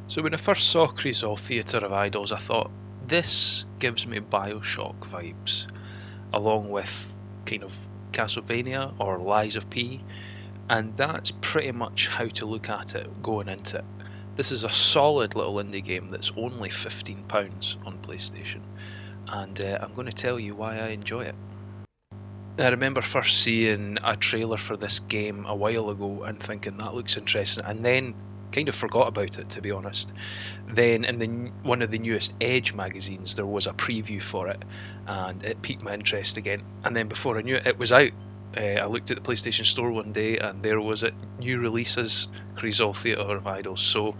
So when I first saw Crisol Theater of Idols, I thought, this gives me Bioshock vibes, along with kind of Castlevania or Lies of P, and that's pretty much how to look at it going into it. This is a solid little indie game that's only £15 on PlayStation, and I'm going to tell you why I enjoy it. I remember first seeing a trailer for this game a while ago and thinking that looks interesting, and then kind of forgot about it, to be honest. Then in one of the newest Edge magazines there was a preview for it, and it piqued my interest again, and then before I knew it, it was out. I looked at the PlayStation Store one day and there was it, new releases, Crisol Theater of Idols, so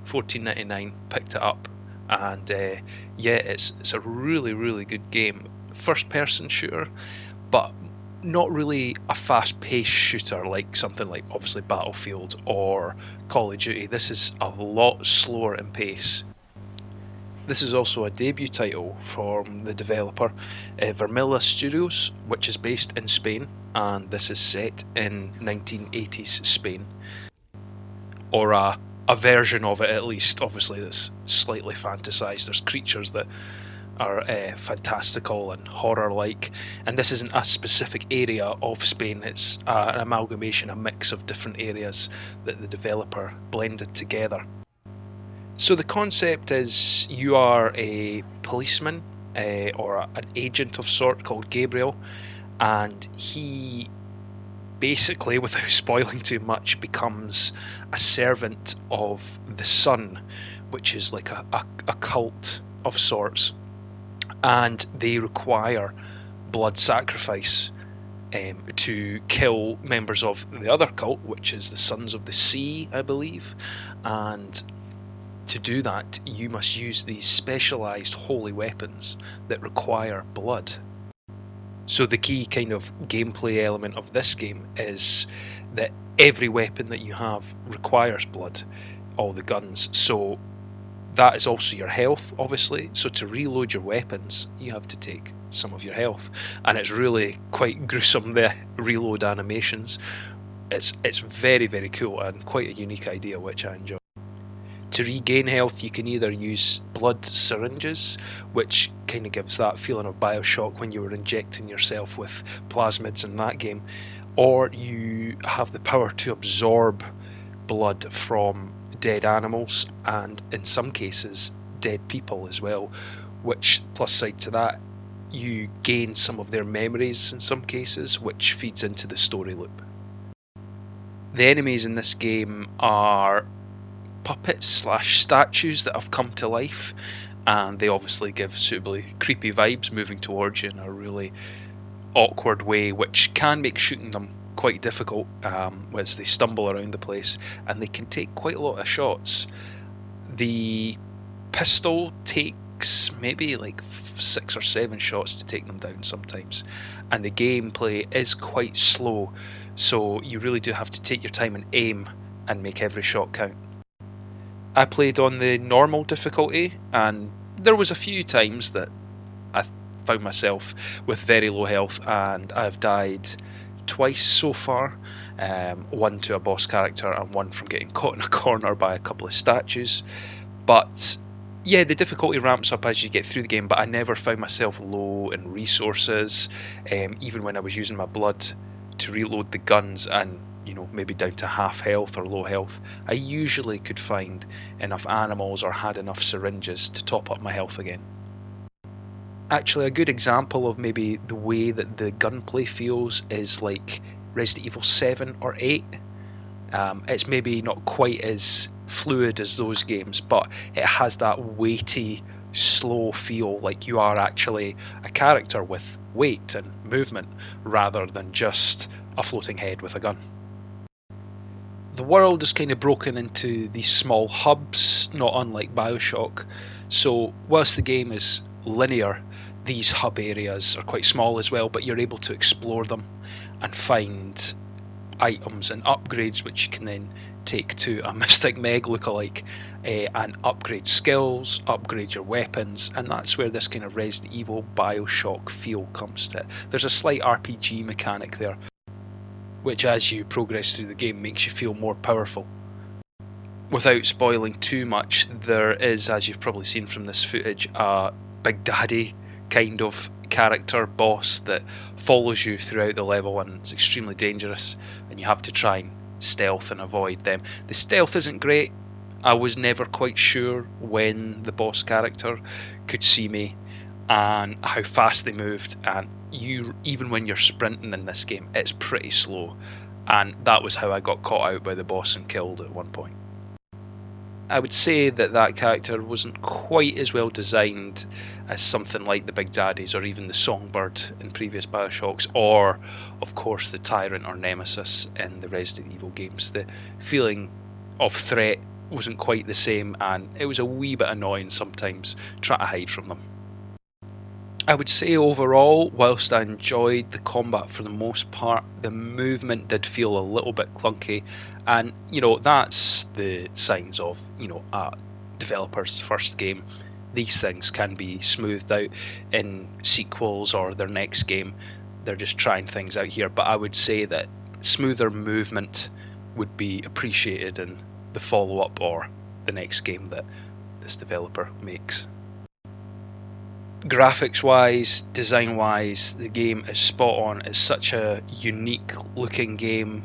£14.99, picked it up, and yeah, it's a really good game. First person shooter, but not really a fast-paced shooter like something like obviously Battlefield or Call of Duty. This is a lot slower in pace. This is also a debut title from the developer Vermilla Studios, which is based in Spain, and this is set in 1980s Spain, or a version of it at least. Obviously, that's slightly fantasized. There's creatures that are fantastical and horror-like, and this isn't a specific area of Spain, it's an amalgamation, a mix of different areas that the developer blended together. So the concept is you are a policeman or an agent of sort called Gabriel, and he basically, without spoiling too much, becomes a servant of the sun, which is like a cult of sorts, and they require blood sacrifice to kill members of the other cult, which is the Sons of the Sea, I believe. And to do that, you must use these specialised holy weapons that require blood. So the key kind of gameplay element of this game is that every weapon that you have requires blood, all the guns. So that is also your health, obviously, so to reload your weapons you have to take some of your health, and it's really quite gruesome, the reload animations. It's very cool and quite a unique idea, which I enjoy. To regain health you can either use blood syringes, which kind of gives that feeling of Bioshock when you were injecting yourself with plasmids in that game, or you have the power to absorb blood from dead animals, and in some cases dead people as well, which, plus side to that, you gain some of their memories in some cases, which feeds into the story loop. The enemies in this game are puppets slash statues that have come to life, and they obviously give suitably creepy vibes moving towards you in a really awkward way, which can make shooting them quite difficult as they stumble around the place, and they can take quite a lot of shots. The pistol takes maybe like 6 or 7 shots to take them down sometimes, and the gameplay is quite slow, so you really do have to take your time and aim and make every shot count. I played on the normal difficulty, and there was a few times that I found myself with very low health, and I've died twice so far, one to a boss character and one from getting caught in a corner by a couple of statues. But yeah, the difficulty ramps up as you get through the game, but I never found myself low in resources, even when I was using my blood to reload the guns and maybe down to half health or low health, I usually could find enough animals or had enough syringes to top up my health again. Actually, a good example of maybe the way that the gunplay feels is like Resident Evil 7 or 8. It's maybe not quite as fluid as those games, but it has that weighty, slow feel, like you are actually a character with weight and movement rather than just a floating head with a gun. The world is kind of broken into these small hubs, not unlike Bioshock. So whilst the game is linear, these hub areas are quite small as well, but you're able to explore them and find items and upgrades which you can then take to a Mystic Meg lookalike, and upgrade skills, upgrade your weapons, and that's where this kind of Resident Evil Bioshock feel comes to it. There's a slight RPG mechanic there, which as you progress through the game makes you feel more powerful. Without spoiling too much, there is, as you've probably seen from this footage, a Big Daddy kind of character boss that follows you throughout the level, and it's extremely dangerous, and you have to try and stealth and avoid them. The stealth isn't great. I was never quite sure when the boss character could see me and how fast they moved, and even when you're sprinting in this game, it's pretty slow, and that was how I got caught out by the boss and killed at one point. I would say that character wasn't quite as well designed as something like the Big Daddies or even the Songbird in previous Bioshocks, or of course the Tyrant or Nemesis in the Resident Evil games. The feeling of threat wasn't quite the same, and it was a wee bit annoying sometimes trying to hide from them. I would say overall, whilst I enjoyed the combat for the most part, the movement did feel a little bit clunky, and that's the signs of a developer's first game. These things can be smoothed out in sequels or their next game. They're just trying things out here, but I would say that smoother movement would be appreciated in the follow-up or the next game that this developer makes. Graphics wise, design wise, the game is spot on. It's such a unique looking game.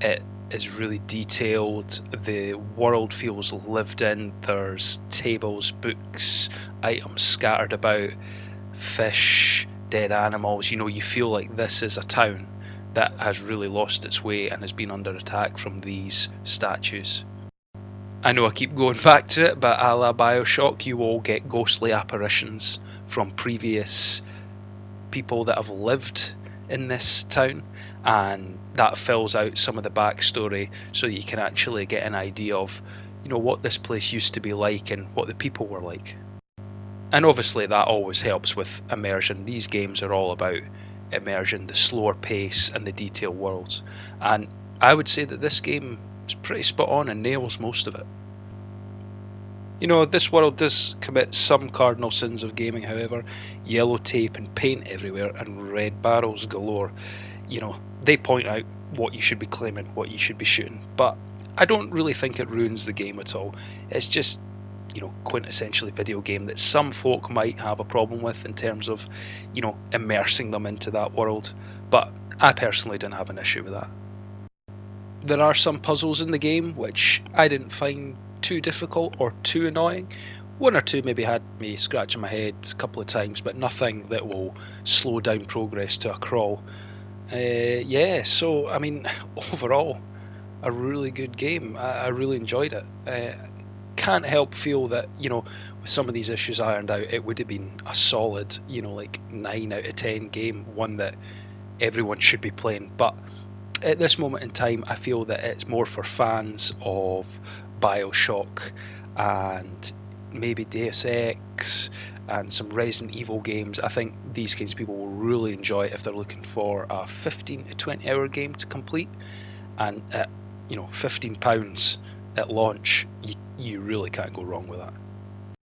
It is really detailed. The world feels lived in. There's tables, books, items scattered about, fish, dead animals. You feel like this is a town that has really lost its way and has been under attack from these statues. I know I keep going back to it, but a la Bioshock, you will get ghostly apparitions from previous people that have lived in this town, and that fills out some of the backstory so you can actually get an idea of what this place used to be like and what the people were like. And obviously that always helps with immersion. These games are all about immersion, the slower pace and the detailed worlds, and I would say that this game is pretty spot on and nails most of it. This world does commit some cardinal sins of gaming, however. Yellow tape and paint everywhere and red barrels galore. They point out what you should be claiming, what you should be shooting, but I don't really think it ruins the game at all. It's just, quintessentially video game that some folk might have a problem with in terms of, immersing them into that world, but I personally didn't have an issue with that. There are some puzzles in the game which I didn't find too difficult or too annoying. One or two maybe had me scratching my head a couple of times, but nothing that will slow down progress to a crawl. So I mean, overall, a really good game. I really enjoyed it. Can't help feel that with some of these issues ironed out, it would have been a solid 9 out of 10 game, one that everyone should be playing. But at this moment in time, I feel that it's more for fans of Bioshock and maybe Deus Ex and some Resident Evil games. I think these kinds of people will really enjoy it if they're looking for a 15 to 20 hour game to complete, and at £15 at launch, you really can't go wrong with that.